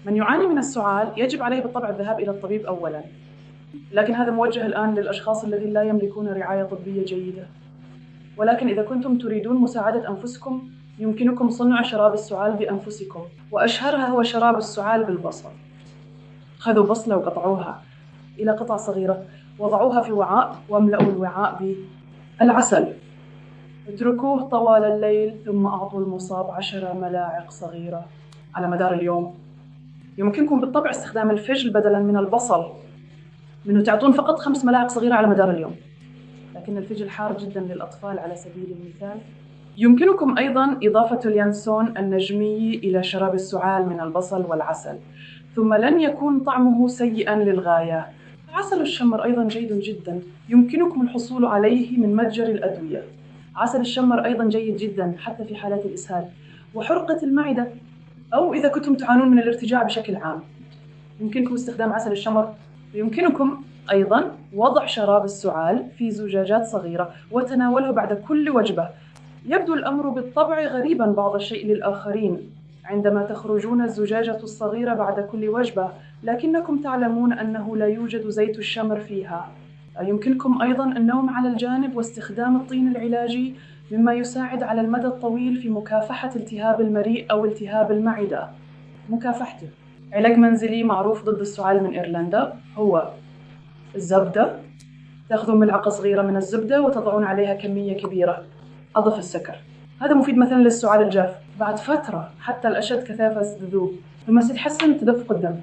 من يعاني من السعال يجب عليه بالطبع الذهاب إلى الطبيب أولاً، لكن هذا موجه الآن للأشخاص الذين لا يملكون رعاية طبية جيدة. ولكن إذا كنتم تريدون مساعدة أنفسكم يمكنكم صنع شراب السعال بأنفسكم، وأشهرها هو شراب السعال بالبصل. خذوا بصلة وقطعوها إلى قطع صغيرة، وضعوها في وعاء واملأوا الوعاء بالعسل. اتركوه طوال الليل ثم أعطوا المصاب 10 ملاعق صغيرة على مدار اليوم. يمكنكم بالطبع استخدام الفجل بدلاً من البصل، منه تعطون فقط 5 ملاعق صغيرة على مدار اليوم، لكن الفجل حار جداً للأطفال على سبيل المثال. يمكنكم أيضاً إضافة اليانسون النجمي إلى شراب السعال من البصل والعسل، ثم لن يكون طعمه سيئاً للغاية. عسل الشمر أيضاً جيد جداً، يمكنكم الحصول عليه من متجر الأدوية. عسل الشمر أيضاً جيد جداً حتى في حالات الإسهال وحرقة المعدة، أو إذا كنتم تعانون من الارتجاع بشكل عام يمكنكم استخدام عسل الشمر. يمكنكم أيضاً وضع شراب السعال في زجاجات صغيرة وتناوله بعد كل وجبة. يبدو الأمر بالطبع غريباً بعض الشيء للآخرين عندما تخرجون الزجاجة الصغيرة بعد كل وجبة، لكنكم تعلمون أنه لا يوجد زيت الشمر فيها. يمكنكم أيضاً النوم على الجانب واستخدام الطين العلاجي، مما يساعد على المدى الطويل في مكافحة التهاب المريء أو التهاب المعدة. مكافحته. علاج منزلي معروف ضد السعال من إيرلندا هو الزبدة. تأخذون ملعقة صغيرة من الزبدة وتضعون عليها كمية كبيرة. أضف السكر. هذا مفيد مثلا للسعال الجاف. بعد فترة حتى الأشد كثافة تذوب ثم تتحسن تدفق الدم.